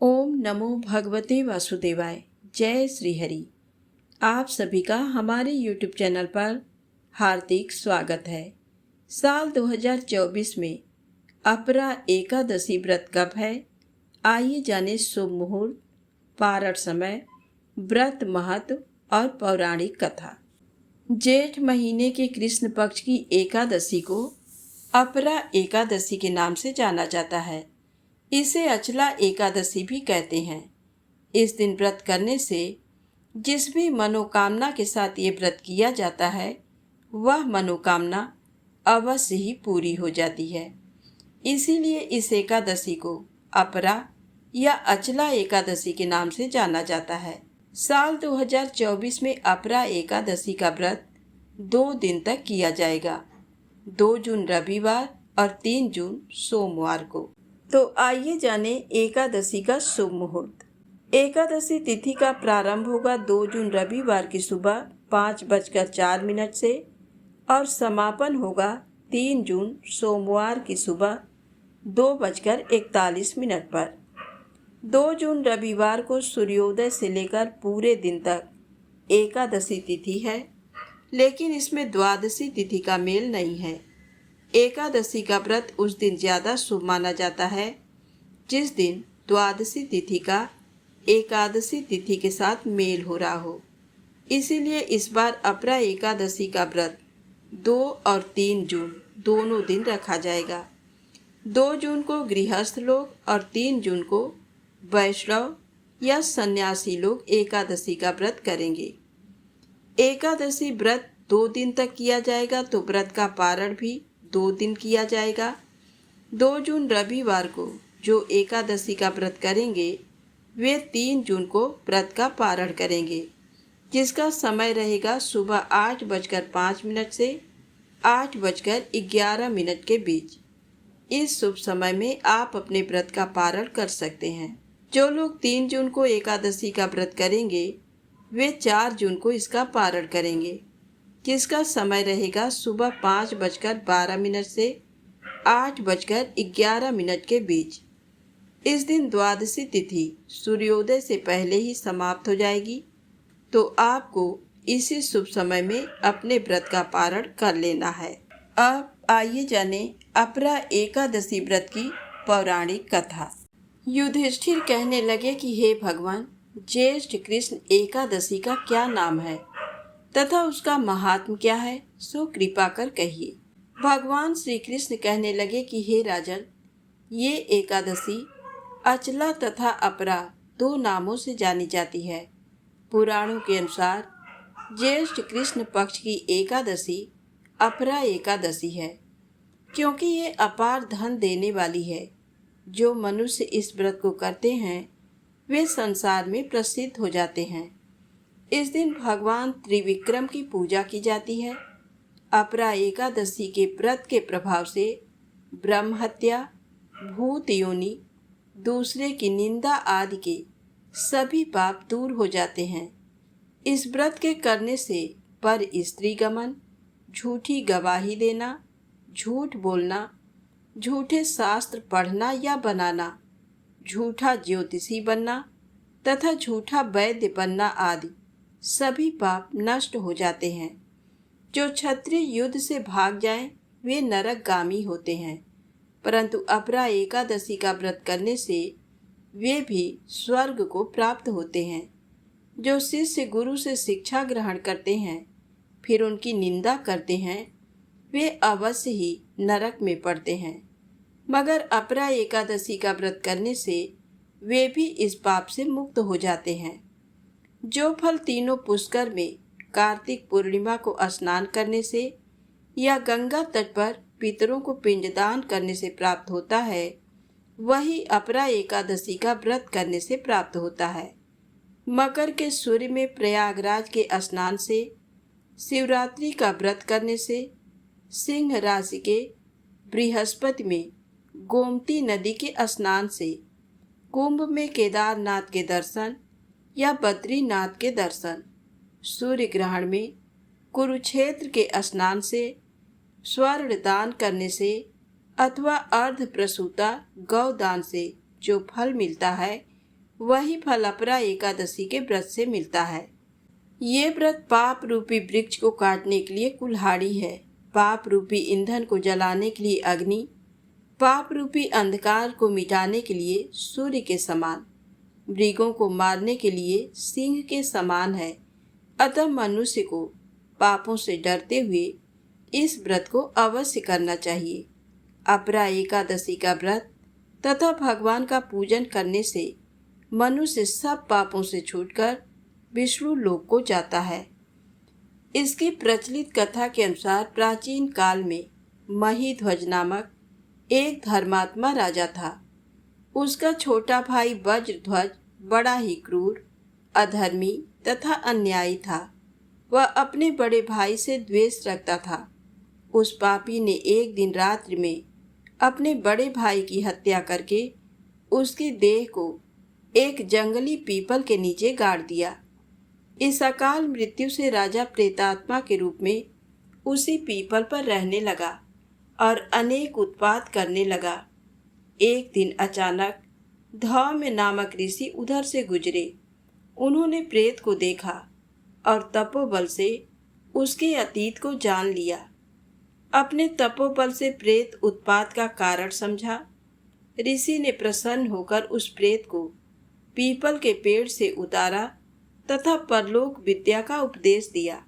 ओम नमो भगवते वासुदेवाय। जय श्री हरि। आप सभी का हमारे YouTube चैनल पर हार्दिक स्वागत है। साल 2024 में अपरा एकादशी व्रत कब है? आइए जाने शुभ मुहूर्त, पारण समय, व्रत महत्व और पौराणिक कथा। जेठ महीने के कृष्ण पक्ष की एकादशी को अपरा एकादशी के नाम से जाना जाता है। इसे अचला एकादशी भी कहते हैं। इस दिन व्रत करने से जिस भी मनोकामना के साथ ये व्रत किया जाता है वह मनोकामना अवश्य ही पूरी हो जाती है। इसीलिए इस एकादशी को अपरा या अचला एकादशी के नाम से जाना जाता है। साल 2024 में अपरा एकादशी का व्रत 2 दिन तक किया जाएगा, 2 जून रविवार और 3 जून सोमवार को। तो आइए जाने एकादशी का शुभ मुहूर्त। एकादशी तिथि का प्रारंभ होगा 2 जून रविवार की सुबह 5:04 से और समापन होगा 3 जून सोमवार की सुबह 2:41 पर। 2 जून रविवार को सूर्योदय से लेकर पूरे दिन तक एकादशी तिथि है, लेकिन इसमें द्वादशी तिथि का मेल नहीं है। एकादशी का व्रत उस दिन ज़्यादा शुभ माना जाता है जिस दिन द्वादशी तिथि का एकादशी तिथि के साथ मेल हो रहा हो। इसीलिए इस बार अपरा एकादशी का व्रत 2 और 3 जून दोनों दिन रखा जाएगा। 2 जून को गृहस्थ लोग और 3 जून को वैष्णव या सन्यासी लोग एकादशी का व्रत करेंगे। एकादशी व्रत 2 दिन तक किया जाएगा तो व्रत का पारण भी 2 दिन किया जाएगा। 2 जून रविवार को जो एकादशी का व्रत करेंगे वे 3 जून को व्रत का पारण करेंगे, जिसका समय रहेगा सुबह 8:05 से 8:11 के बीच। इस शुभ समय में आप अपने व्रत का पारण कर सकते हैं। जो लोग 3 जून को एकादशी का व्रत करेंगे वे 4 जून को इसका पारण करेंगे, जिसका समय रहेगा सुबह 5:12 से 8:11 के बीच। इस दिन द्वादशी तिथि सूर्योदय से पहले ही समाप्त हो जाएगी, तो आपको इसी शुभ समय में अपने व्रत का पारण कर लेना है। अब आइए जाने अपरा एकादशी व्रत की पौराणिक कथा। युधिष्ठिर कहने लगे कि हे भगवान, ज्येष्ठ कृष्ण एकादशी का क्या नाम है तथा उसका महात्म क्या है, सो कृपा कर कहिए। भगवान श्री कृष्ण कहने लगे कि हे राजन, ये एकादशी अचला तथा अपरा 2 नामों से जानी जाती है। पुराणों के अनुसार ज्येष्ठ कृष्ण पक्ष की एकादशी अपरा एकादशी है, क्योंकि ये अपार धन देने वाली है। जो मनुष्य इस व्रत को करते हैं वे संसार में प्रसिद्ध हो जाते हैं। इस दिन भगवान त्रिविक्रम की पूजा की जाती है। अपरा एकादशी के व्रत के प्रभाव से ब्रह्म हत्या, भूत योनि, दूसरे की निंदा आदि के सभी पाप दूर हो जाते हैं। इस व्रत के करने से पर स्त्री गमन, झूठी गवाही देना, झूठ बोलना, झूठे शास्त्र पढ़ना या बनाना, झूठा ज्योतिषी बनना तथा झूठा वैद्य बनना आदि सभी पाप नष्ट हो जाते हैं। जो क्षत्रिय युद्ध से भाग जाएं वे नरकगामी होते हैं, परंतु अपरा एकादशी का व्रत करने से वे भी स्वर्ग को प्राप्त होते हैं। जो शिष्य गुरु से शिक्षा ग्रहण करते हैं फिर उनकी निंदा करते हैं वे अवश्य ही नरक में पड़ते हैं, मगर अपरा एकादशी का व्रत करने से वे भी इस पाप से मुक्त हो जाते हैं। जो फल तीनों पुष्कर में कार्तिक पूर्णिमा को स्नान करने से या गंगा तट पर पितरों को पिंडदान करने से प्राप्त होता है, वही अपरा एकादशी का व्रत करने से प्राप्त होता है। मकर के सूर्य में प्रयागराज के स्नान से, शिवरात्रि का व्रत करने से, सिंह राशि के बृहस्पति में गोमती नदी के स्नान से, कुंभ में केदारनाथ के दर्शन या बद्रीनाथ के दर्शन, सूर्य ग्रहण में कुरुक्षेत्र के स्नान से, स्वर्ण दान करने से अथवा अर्ध प्रसूता गौ दान से जो फल मिलता है वही फल अपरा एकादशी के व्रत से मिलता है। ये व्रत पाप रूपी वृक्ष को काटने के लिए कुल्हाड़ी है, पाप रूपी ईंधन को जलाने के लिए अग्नि, पाप रूपी अंधकार को मिटाने के लिए सूर्य के समान, मृगों को मारने के लिए सिंह के समान है। अतः मनुष्य को पापों से डरते हुए इस व्रत को अवश्य करना चाहिए। अपरा एकादशी का व्रत तथा भगवान का पूजन करने से मनुष्य सब पापों से छूटकर विष्णु लोक को जाता है। इसकी प्रचलित कथा के अनुसार प्राचीन काल में महीध्वज नामक एक धर्मात्मा राजा था। उसका छोटा भाई वज्रध्वज बड़ा ही क्रूर, अधर्मी तथा अन्यायी था। वह अपने बड़े भाई से द्वेष रखता था। उस पापी ने एक दिन रात्रि में अपने बड़े भाई की हत्या करके उसकी देह को एक जंगली पीपल के नीचे गाड़ दिया। इस अकाल मृत्यु से राजा प्रेतात्मा के रूप में उसी पीपल पर रहने लगा और अनेक उत्पात करने लगा। एक दिन अचानक धौम्य नामक ऋषि उधर से गुजरे। उन्होंने प्रेत को देखा और तपोबल से उसके अतीत को जान लिया। अपने तपोबल से प्रेत उत्पात का कारण समझा। ऋषि ने प्रसन्न होकर उस प्रेत को पीपल के पेड़ से उतारा तथा परलोक विद्या का उपदेश दिया।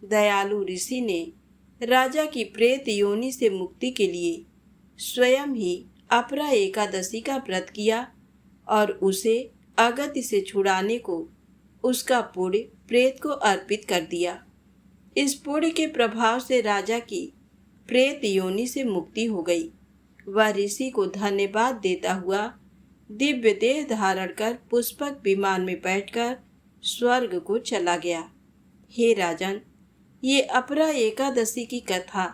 दयालु ऋषि ने राजा की प्रेत योनि से मुक्ति के लिए स्वयं ही अपरा एकादशी का व्रत किया और उसे अगति से छुड़ाने को उसका पुण्य प्रेत को अर्पित कर दिया। इस पुण्य के प्रभाव से राजा की प्रेत योनि से मुक्ति हो गई। वह ऋषि को धन्यवाद देता हुआ दिव्य देह धारण कर पुष्पक विमान में बैठकर स्वर्ग को चला गया। हे राजन, ये अपरा एकादशी की कथा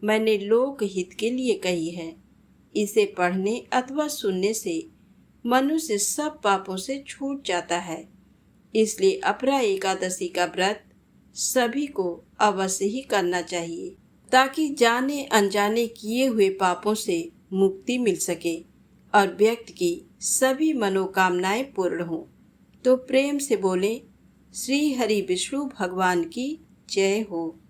मैंने लोक हित के लिए कही है। इसे पढ़ने अथवा सुनने से मनुष्य सब पापों से छूट जाता है। इसलिए अपरा एकादशी का व्रत सभी को अवश्य ही करना चाहिए, ताकि जाने अनजाने किए हुए पापों से मुक्ति मिल सके और व्यक्ति की सभी मनोकामनाएं पूर्ण हों। तो प्रेम से बोलें, श्री हरि विष्णु भगवान की जय हो।